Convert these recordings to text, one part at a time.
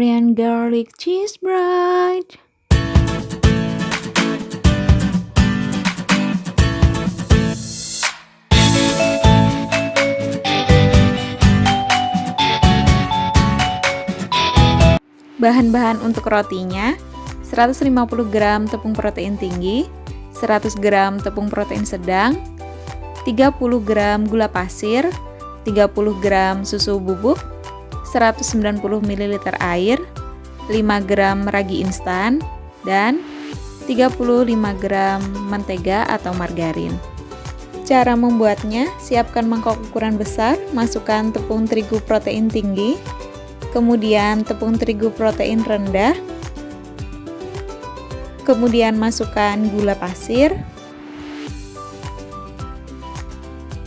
Korean garlic cheese bread. Bahan-bahan untuk rotinya: 150 gram tepung protein tinggi, 100 gram tepung protein sedang, 30 gram gula pasir, 30 gram susu bubuk, 190 ml air, 5 gram ragi instan, dan 35 gram mentega atau margarin. Cara membuatnya: siapkan mangkok ukuran besar, masukkan tepung terigu protein tinggi, kemudian tepung terigu protein rendah, kemudian masukkan gula pasir,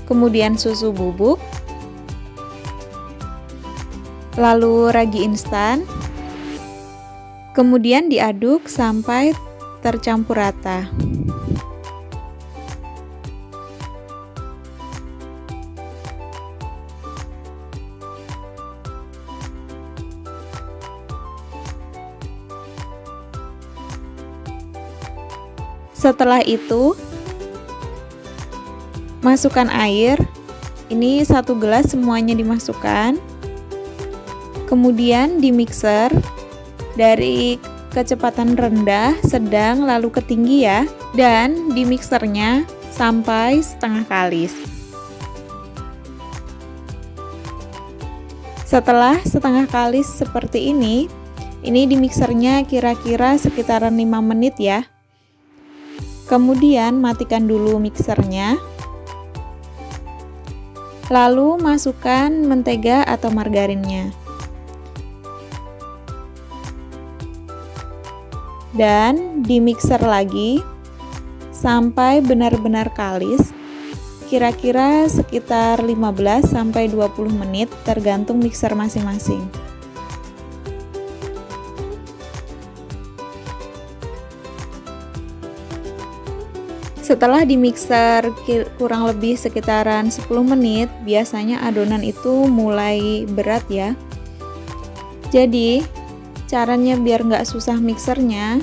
kemudian susu bubuk, lalu ragi instan, kemudian diaduk sampai tercampur rata. Setelah itu, masukkan air. Ini 1 gelas semuanya dimasukkan. Kemudian di mixer dari kecepatan rendah, sedang, lalu ke tinggi ya. Dan di mixernya sampai setengah kalis. Setelah setengah kalis seperti ini di mixernya kira-kira sekitaran 5 menit ya. Kemudian matikan dulu mixernya. Lalu masukkan mentega atau margarinnya. Dan di mixer lagi sampai benar-benar kalis. Kira-kira sekitar 15 sampai 20 menit tergantung mixer masing-masing. Setelah di mixer kurang lebih sekitaran 10 menit, biasanya adonan itu mulai berat ya. Jadi, caranya biar nggak susah mixernya,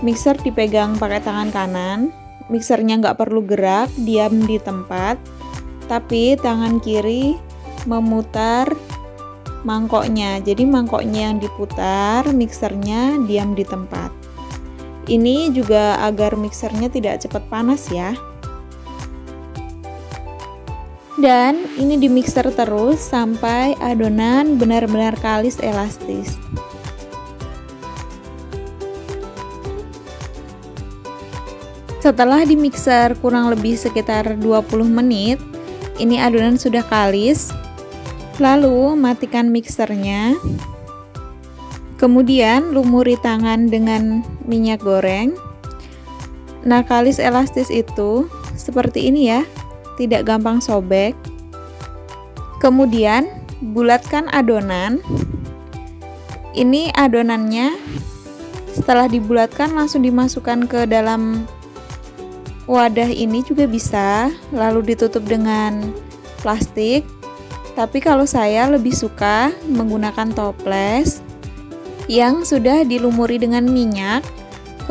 mixer dipegang pakai tangan kanan, mixernya nggak perlu gerak, diam di tempat, tapi tangan kiri memutar mangkoknya. Jadi mangkoknya yang diputar, mixernya diam di tempat. Ini juga agar mixernya tidak cepat panas ya. Dan ini di mixer terus sampai adonan benar-benar kalis elastis. Setelah di mixer kurang lebih sekitar 20 menit, ini adonan sudah kalis. Lalu matikan mixernya. Kemudian lumuri tangan dengan minyak goreng. Nah, kalis elastis itu seperti ini ya, tidak gampang sobek. Kemudian bulatkan adonan. Ini adonannya setelah dibulatkan langsung dimasukkan ke dalam wadah ini juga bisa, lalu ditutup dengan plastik. Tapi kalau saya lebih suka menggunakan toples yang sudah dilumuri dengan minyak,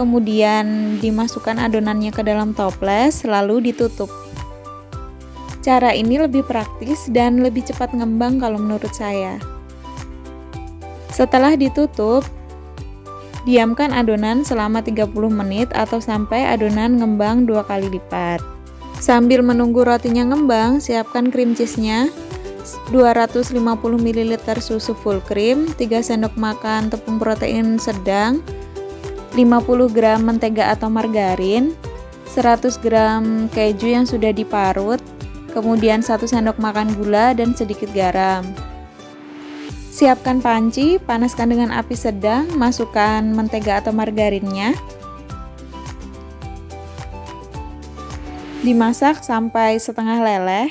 kemudian dimasukkan adonannya ke dalam toples lalu ditutup. Cara ini lebih praktis dan lebih cepat ngembang kalau menurut saya. Setelah ditutup, diamkan adonan selama 30 menit atau sampai adonan ngembang 2 kali lipat. Sambil menunggu rotinya ngembang, siapkan cream cheese-nya. 250 ml susu full cream, 3 sendok makan tepung protein sedang, 50 gram mentega atau margarin, 100 gram keju yang sudah diparut, kemudian 1 sendok makan gula dan sedikit garam. Siapkan panci, panaskan dengan api sedang, masukkan mentega atau margarinnya. Dimasak sampai setengah leleh.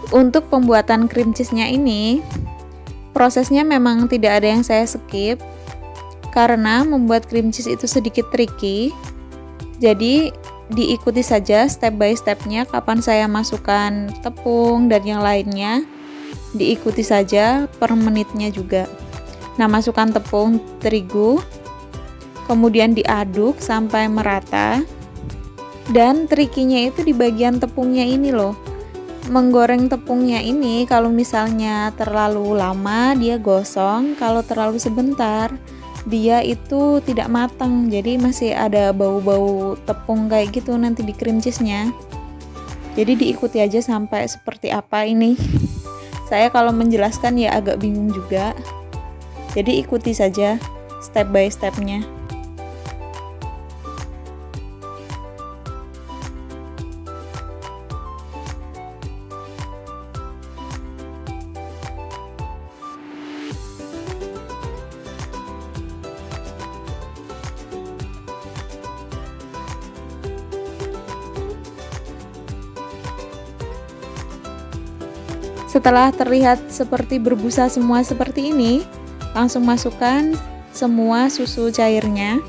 Untuk pembuatan cream cheese-nya ini, prosesnya memang tidak ada yang saya skip, karena membuat cream cheese itu sedikit tricky. Jadi diikuti saja step by stepnya, kapan saya masukkan tepung dan yang lainnya, diikuti saja per menitnya juga. Nah, masukkan tepung terigu, kemudian diaduk sampai merata. Dan trikinya itu di bagian tepungnya ini loh. Menggoreng tepungnya ini kalau misalnya terlalu lama dia gosong, kalau terlalu sebentar dia itu tidak matang. Jadi masih ada bau-bau tepung kayak gitu nanti di cream cheese-nya. Jadi diikuti aja sampai seperti apa ini. Saya kalau menjelaskan ya agak bingung juga. Jadi ikuti saja step by step-nya. Setelah terlihat seperti berbusa semua seperti ini, langsung masukkan semua susu cairnya.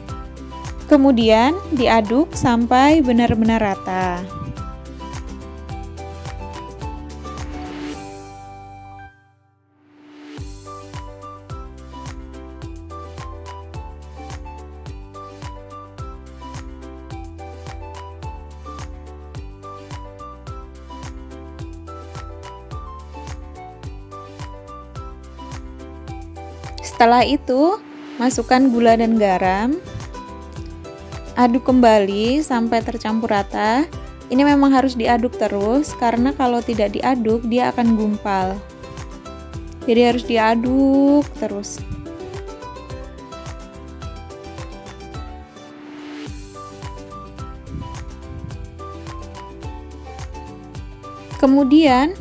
Kemudian diaduk sampai benar-benar rata. Setelah itu, masukkan gula dan garam. Aduk kembali sampai tercampur rata. Ini memang harus diaduk terus karena kalau tidak diaduk dia akan gumpal. Jadi harus diaduk terus. Kemudian,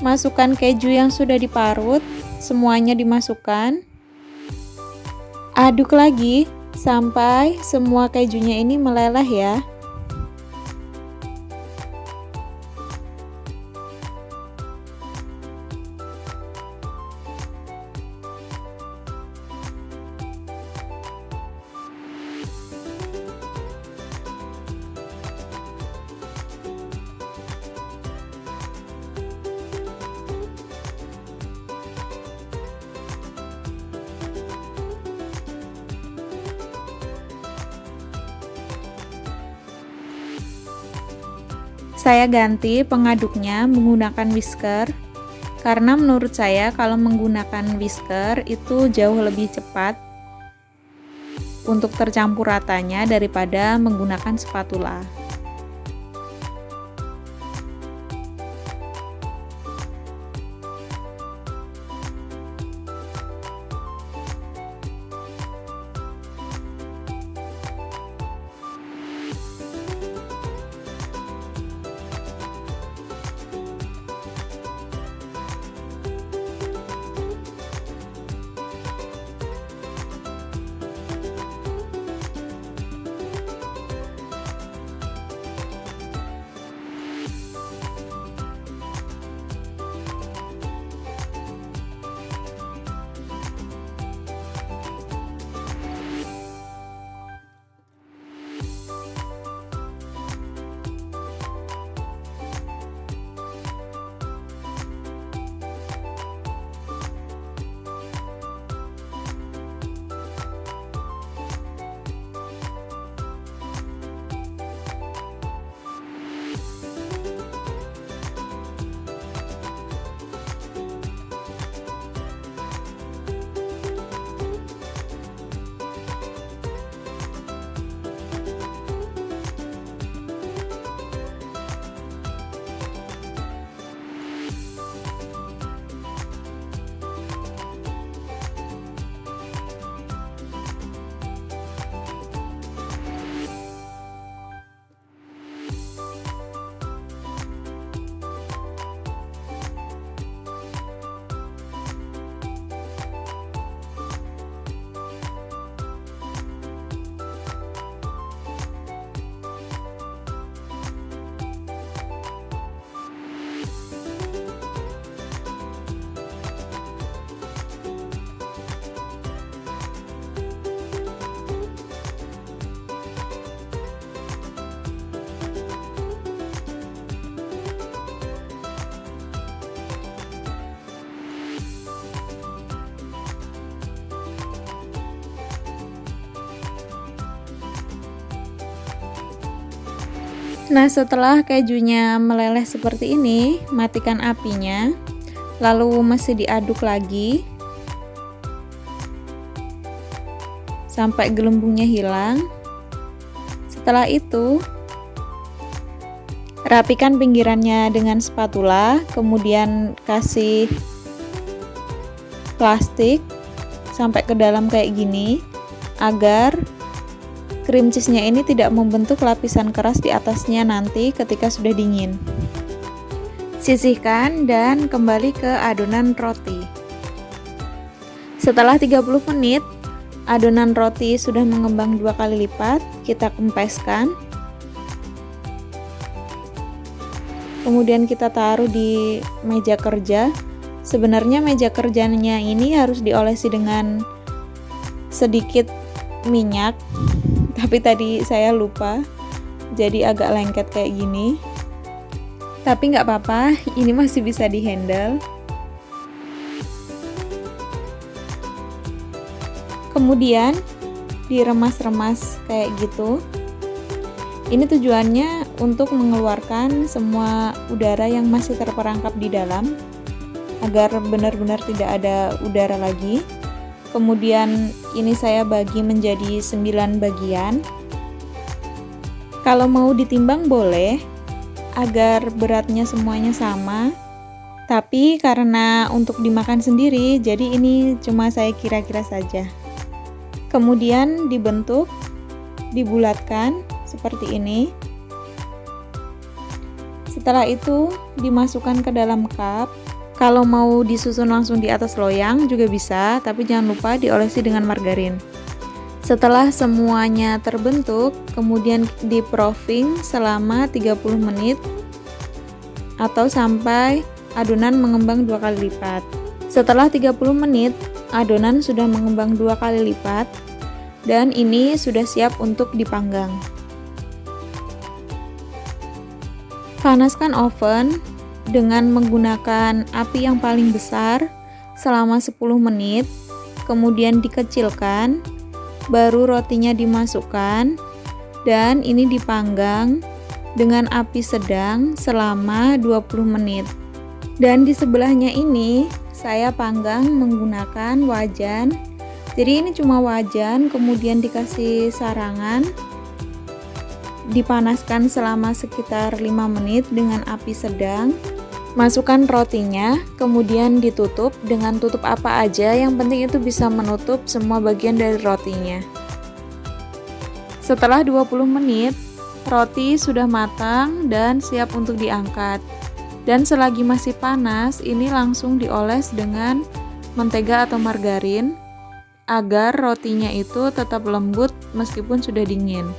masukkan keju yang sudah diparut. Semuanya dimasukkan, aduk lagi sampai semua kejunya ini meleleh ya. Saya ganti pengaduknya menggunakan whisker karena menurut saya kalau menggunakan whisker itu jauh lebih cepat untuk tercampur ratanya daripada menggunakan spatula. Nah, setelah kejunya meleleh seperti ini, matikan apinya, lalu masih diaduk lagi sampai gelembungnya hilang. Setelah itu, rapikan pinggirannya dengan spatula, kemudian kasih plastik sampai ke dalam kayak gini, agar cream cheese-nya ini tidak membentuk lapisan keras di atasnya nanti ketika sudah dingin. Sisihkan dan kembali ke adonan roti. Setelah 30 menit, adonan roti sudah mengembang 2 kali lipat, kita kempeskan. Kemudian kita taruh di meja kerja. Sebenarnya meja kerjanya ini harus diolesi dengan sedikit minyak, tapi tadi saya lupa, jadi agak lengket kayak gini. Tapi nggak apa-apa, ini masih bisa dihandle. Kemudian diremas-remas kayak gitu. Ini tujuannya untuk mengeluarkan semua udara yang masih terperangkap di dalam, agar benar-benar tidak ada udara lagi. Kemudian ini saya bagi menjadi 9 bagian. Kalau mau ditimbang boleh, agar beratnya semuanya sama. Tapi karena untuk dimakan sendiri, jadi ini cuma saya kira-kira saja. Kemudian dibentuk, dibulatkan seperti ini. Setelah itu dimasukkan ke dalam cup. Kalau mau disusun langsung di atas loyang juga bisa, tapi jangan lupa diolesi dengan margarin. Setelah semuanya terbentuk, kemudian di-proofing selama 30 menit atau sampai adonan mengembang 2 kali lipat. Setelah 30 menit, adonan sudah mengembang 2 kali lipat dan ini sudah siap untuk dipanggang. Panaskan oven dengan menggunakan api yang paling besar selama 10 menit, kemudian dikecilkan, baru rotinya dimasukkan, dan ini dipanggang dengan api sedang selama 20 menit. Dan di sebelahnya ini saya panggang menggunakan wajan. Jadi ini cuma wajan, kemudian dikasih sarangan, dipanaskan selama sekitar 5 menit dengan api sedang. Masukkan rotinya, kemudian ditutup dengan tutup apa aja, yang penting itu bisa menutup semua bagian dari rotinya. Setelah 20 menit, roti sudah matang dan siap untuk diangkat. Dan selagi masih panas, ini langsung dioles dengan mentega atau margarin agar rotinya itu tetap lembut meskipun sudah dingin.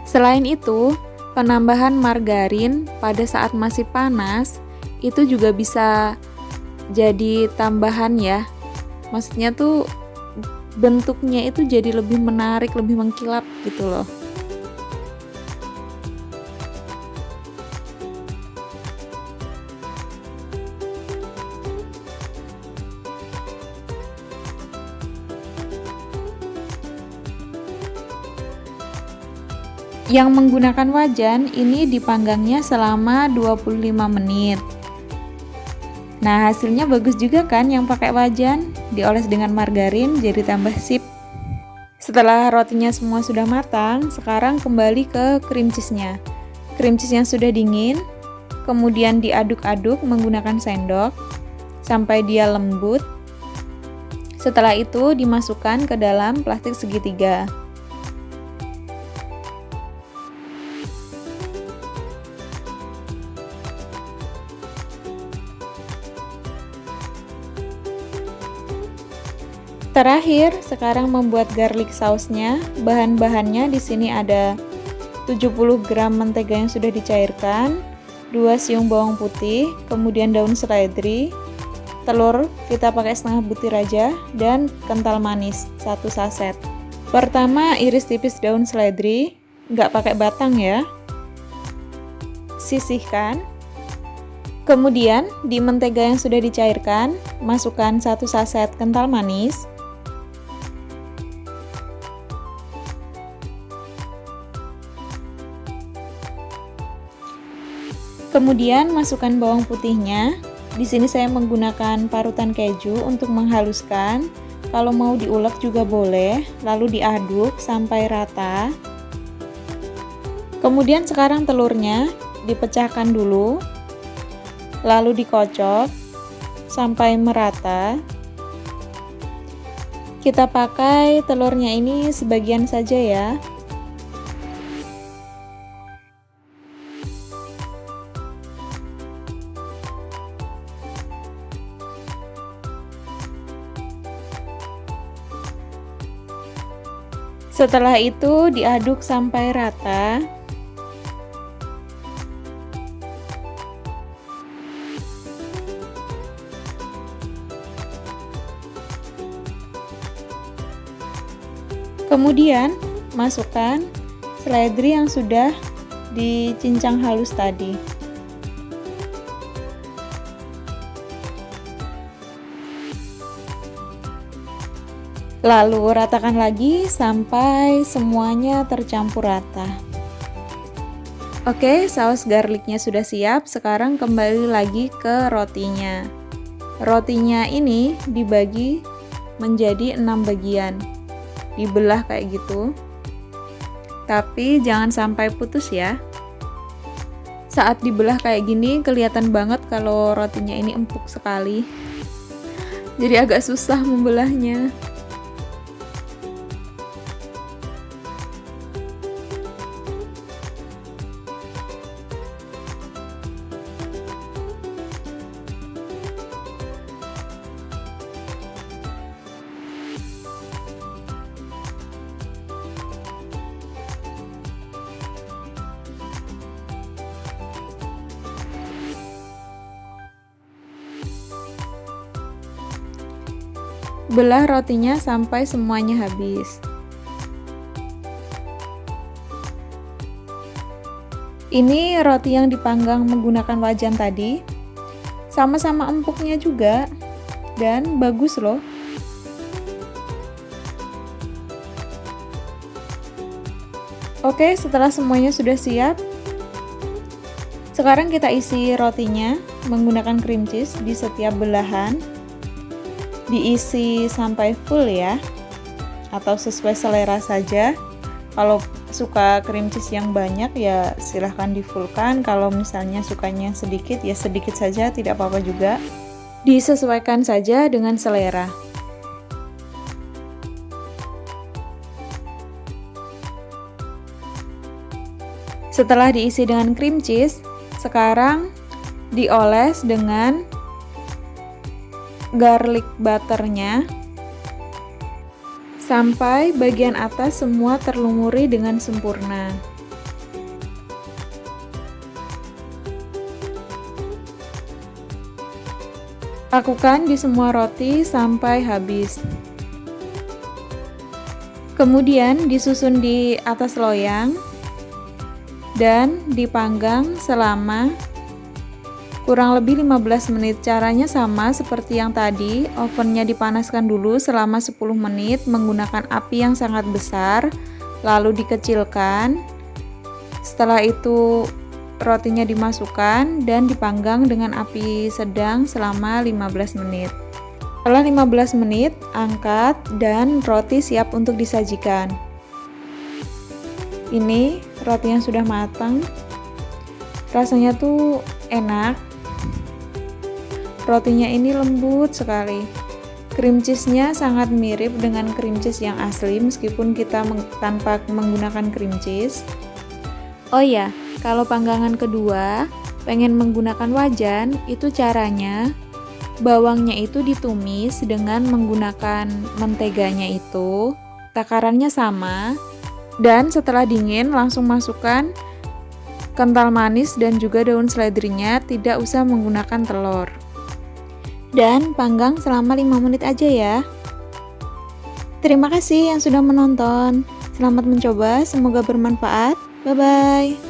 Selain itu, penambahan margarin pada saat masih panas itu juga bisa jadi tambahan ya. Maksudnya tuh bentuknya itu jadi lebih menarik, lebih mengkilap gitu loh. Yang menggunakan wajan ini dipanggangnya selama 25 menit. Nah, hasilnya bagus juga kan yang pakai wajan, dioles dengan margarin jadi tambah sip. Setelah rotinya semua sudah matang, sekarang kembali ke cream cheese-nya. Cream cheese yang sudah dingin, kemudian diaduk-aduk menggunakan sendok sampai dia lembut. Setelah itu dimasukkan ke dalam plastik segitiga. Terakhir, sekarang membuat garlic sausnya. Bahan-bahannya di sini ada 70 gram mentega yang sudah dicairkan, 2 siung bawang putih, kemudian daun seledri, telur kita pakai setengah butir aja, dan kental manis 1 saset. Pertama, iris tipis daun seledri, nggak pakai batang ya. Sisihkan. Kemudian, di mentega yang sudah dicairkan, masukkan 1 saset kental manis. Kemudian masukkan bawang putihnya. Di sini saya menggunakan parutan keju untuk menghaluskan. Kalau mau diulek juga boleh, lalu diaduk sampai rata. Kemudian sekarang telurnya dipecahkan dulu, lalu dikocok sampai merata. Kita pakai telurnya ini sebagian saja ya. Setelah itu diaduk sampai rata. Kemudian masukkan seledri yang sudah dicincang halus tadi. Lalu ratakan lagi sampai semuanya tercampur rata. Oke, saus garlicnya sudah siap. Sekarang kembali lagi ke rotinya. Rotinya ini dibagi menjadi 6 bagian. Dibelah kayak gitu. Tapi jangan sampai putus ya. Saat dibelah kayak gini kelihatan banget kalau rotinya ini empuk sekali. Jadi agak susah membelahnya. Belah rotinya sampai semuanya habis. Ini roti yang dipanggang menggunakan wajan tadi. Sama-sama empuknya juga dan bagus loh. Oke, setelah semuanya sudah siap, sekarang kita isi rotinya menggunakan cream cheese di setiap belahan. Diisi sampai full ya, atau sesuai selera saja. Kalau suka cream cheese yang banyak ya silahkan di-fullkan. Kalau misalnya sukanya sedikit ya sedikit saja, tidak apa-apa juga. Disesuaikan saja dengan selera. Setelah diisi dengan cream cheese, sekarang dioles dengan garlic butternya sampai bagian atas semua terlumuri dengan sempurna. Lakukan di semua roti sampai habis. Kemudian disusun di atas loyang dan dipanggang selama kurang lebih 15 menit. Caranya sama seperti yang tadi, ovennya dipanaskan dulu selama 10 menit menggunakan api yang sangat besar, lalu dikecilkan. Setelah itu rotinya dimasukkan dan dipanggang dengan api sedang selama 15 menit. Setelah 15 menit, angkat dan roti siap untuk disajikan. Ini roti yang sudah matang. Rasanya tuh enak. Rotinya ini lembut sekali. Cream cheese-nya sangat mirip dengan cream cheese yang asli meskipun kita tanpa menggunakan cream cheese. Oh ya, kalau panggangan kedua pengen menggunakan wajan, itu caranya bawangnya itu ditumis dengan menggunakan menteganya itu. Takarannya sama. Dan setelah dingin langsung masukkan kental manis dan juga daun seledrinya, tidak usah menggunakan telur. Dan panggang selama 5 menit aja ya. Terima kasih yang sudah menonton. Selamat mencoba, semoga bermanfaat. Bye-bye.